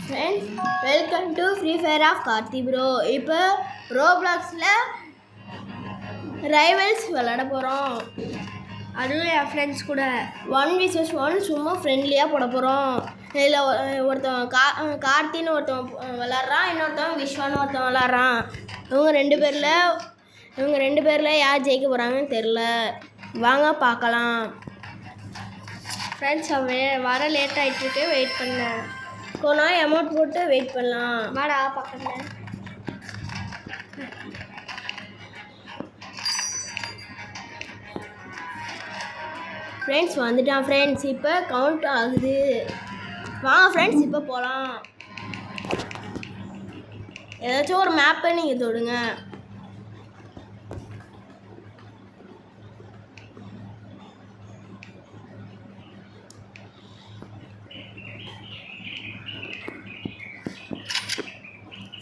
Friends, welcome to Free Fire of Karthi bro. இப்போ ரோப்ளாக்ஸில் rivals விளாட போகிறோம். அதுவும் என் ஃப்ரெண்ட்ஸ் கூட 1vs1 சும்மா ஃப்ரெண்ட்லியாக போட போகிறோம். இதில் ஒருத்தவன் கார்த்தின்னு ஒருத்தவன் விளாட்றான், இன்னொருத்தவன் விஸ்வான்னு ஒருத்தவன் விளாட்றான். இவங்க ரெண்டு பேரில் யார் ஜெயிக்க போகிறாங்கன்னு தெரில. வாங்க பார்க்கலாம். ஃப்ரெண்ட்ஸ், அவன் வர லேட் ஆகிட்டுருக்கு, வெயிட் பண்ணேன். கொஞ்ச நாள் அமௌண்ட் போட்டு வெயிட் பண்ணலாம். வாடா பக்கத்தில். ஃப்ரெண்ட்ஸ் வந்துட்டான். ஃப்ரெண்ட்ஸ் இப்போ கவுண்ட் ஆகுது. வாங்க ஃப்ரெண்ட்ஸ் இப்போ போகலாம். ஏதாச்சும் ஒரு மேப்பை நீங்கள் தொடுங்க.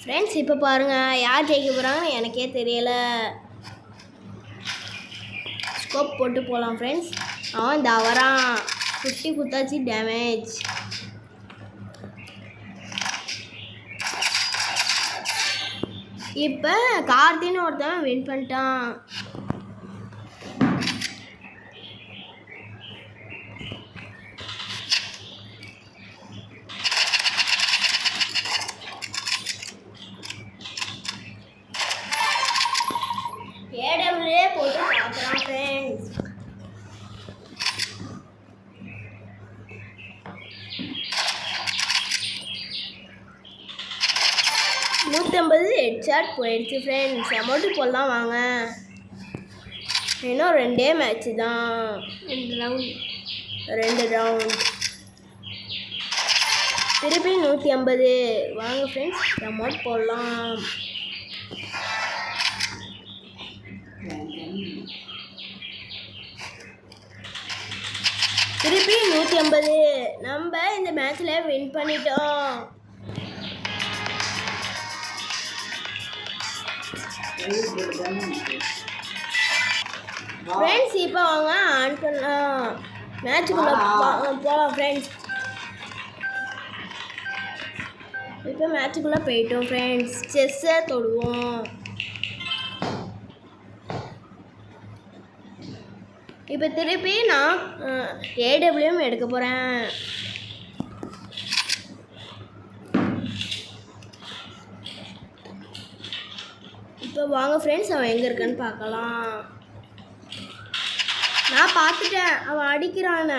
ஃப்ரெண்ட்ஸ் இப்போ பாருங்கள், யார் ஜெயிக்க போகிறாங்கன்னு எனக்கே தெரியலை. ஸ்கோப் போட்டு போகலாம் ஃப்ரெண்ட்ஸ். அவன் இந்த வரான். 50 குத்தாச்சு டேமேஜ். இப்போ கார்த்தின்னு ஒருத்தவன் வின் பண்ணிட்டான். ஏடபிள்யூ போட்டு பார்க்கலாம் ஃப்ரெண்ட்ஸ். $150 ஹெட்ஷாட் போயிடுச்சு ஃப்ரெண்ட்ஸ். அமௌண்ட்டு போடலாம் வாங்க. இன்னும் 2 மேட்ச்சு தான். 2 ரவுண்ட். திருப்பி 150. வாங்க ஃப்ரெண்ட்ஸ், அமௌண்ட் போடலாம். திருப்பி 150. நம்ம இந்த மேட்ச்சில் வின் பண்ணிட்டோம். ஃப்ரெண்ட்ஸ் இப்போ அவங்க ஆன் பண்ணலாம். மேட்சுக்குள்ளே போகலாம் ஃப்ரெண்ட்ஸ். இப்போ மேட்சுக்குள்ளே போயிட்டோம் ஃப்ரெண்ட்ஸ். செஸ்ஸை தொடுவோம். இப்போ திருப்பி நான் ஏடபிள்யூஎம் எடுக்க போகிறேன். இப்போ வாங்க ஃப்ரெண்ட்ஸ், அவன் எங்கே இருக்கான்னு பார்க்கலாம். நான் பார்த்துட்டேன், அவன் அடிக்கிறான.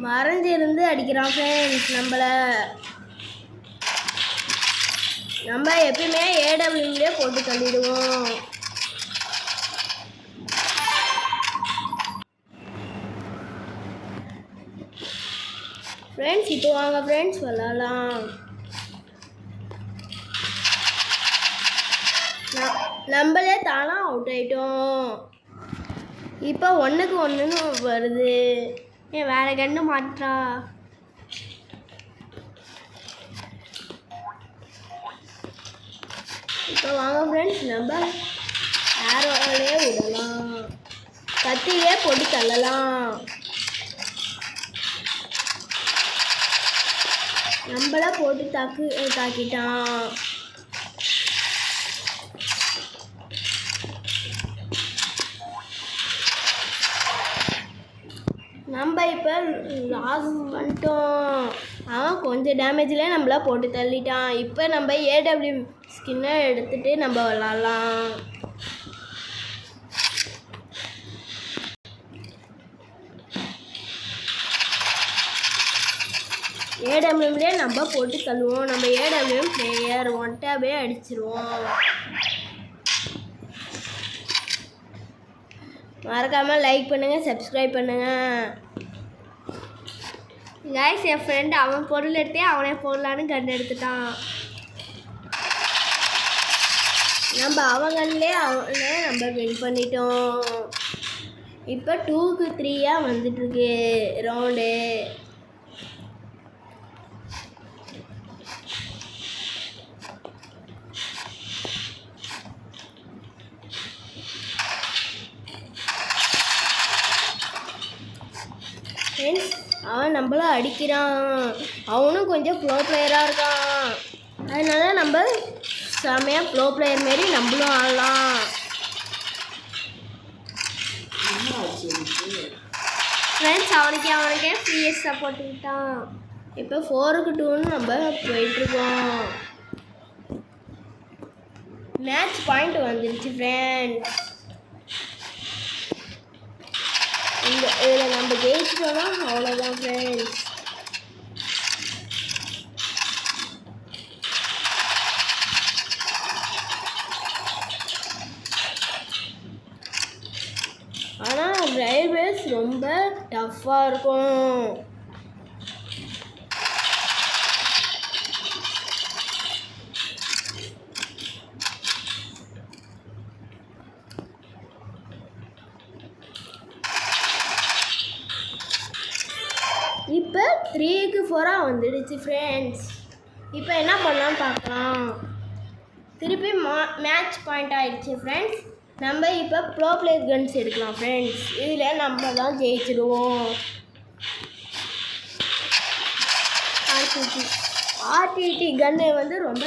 மறைஞ்சிருந்து அடிக்கிறான் ஃப்ரெண்ட்ஸ். நம்ம எப்பயுமே ஏடபிள்யூலே போட்டு தள்ளிடுவோம். ஃப்ரெண்ட்ஸ் இப்போ வாங்க ஃப்ரெண்ட்ஸ் விளாடலாம். நம்மளே தானாக அவுட் ஆகிட்டோம். இப்போ 1க்கு 1ன்னு வருது. ஏன் வேற கண்ணு மாற்றா? இப்போ வாங்க ஃப்ரெண்ட்ஸ், நம்ம ஏரோலே விடலாம். கத்திலே போட்டு தள்ளலாம். நம்மள போட்டு தாக்கிட்டான். நம்ம இப்போ லாஸ் பண்ணிட்டோம். அவன் கொஞ்சம் டேமேஜில் நம்மள போட்டு தள்ளிட்டான். இப்போ நம்ம ஏடபிள்யூ ஸ்கின்னை எடுத்துகிட்டு நம்ம விளாட்லாம். ஏடபிள்யூம்லேயே நம்ம போட்டு தள்ளுவோம். நம்ம ஏடபிள்யூஎம் பிளேயர் 1 டேபே அடிச்சிருவோம். மறக்காமல் லைக் பண்ணுங்கள், சப்ஸ்கிரைப் பண்ணுங்கள். கைஸ், என் ஃப்ரெண்டு அவன் பொருள் எடுத்தே அவனே போடலான்னு கண்டு எடுத்துட்டான். நம்ம அவங்களே நம்ம வின் பண்ணிட்டோம். இப்போ 2க்கு 3 வந்துட்டுருக்கு ரவுண்டு. friends. அவன் நம்மள அடிக்கிறான். அவனும் கொஞ்சம் ப்ரோ பிளேயராக இருக்கான். அதனால நம்ம செமையாக ப்ரோ பிளேயர் மாரி நம்மளும் ஆடலாம். ஃப்ரெண்ட்ஸ் அவனுக்கே ஃப்ரீஎஸ் சப்போர்ட் விட்டான். இப்போ 4-2 நம்ம போயிட்டுருக்கோம். மேட்ச் பாயிண்ட் வந்துடுச்சு ஃப்ரெண்ட்ஸ். இதில் நம்ம ஜெயிச்சிட்டோம்னா அவ்வளோதான் ஃப்ரெண்ட்ஸ். ஆனால் ரயில்வேஸ் ரொம்ப டஃப்பாக இருக்கும். இப்போ 3-4 வந்துடுச்சு ஃப்ரெண்ட்ஸ். இப்போ என்ன பண்ணலான்னு பார்க்கலாம். திருப்பி மேட்ச் பாயிண்ட் ஆகிடுச்சு ஃப்ரெண்ட்ஸ். நம்ம இப்போ ப்ரோ பிளேயர் கன்ஸ் எடுக்கலாம் ஃப்ரெண்ட்ஸ். இதில் நம்ம தான் ஜெயிச்சிடுவோம். ஆர்டிடி கன்னு வந்து ரொம்ப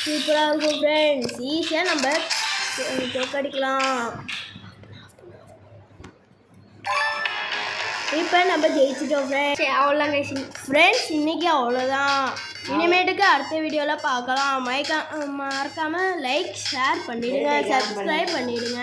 சூப்பராக இருக்கும் ஃப்ரெண்ட்ஸ். ஈஸியாக நம்ம தோக்கடிக்கலாம். இப்போ நம்ம ஜெயிச்சிட்டோம் ஃப்ரெண்ட்ஸ். அவ்வளோதான் ஃப்ரெண்ட்ஸ், இன்றைக்கி அவ்வளோதான். இனிமேட்டுக்கு அடுத்த வீடியோவில் பார்க்கலாம். மறக்காமல் லைக் ஷேர் பண்ணிவிடுங்க, சப்ஸ்கிரைப் பண்ணிவிடுங்க.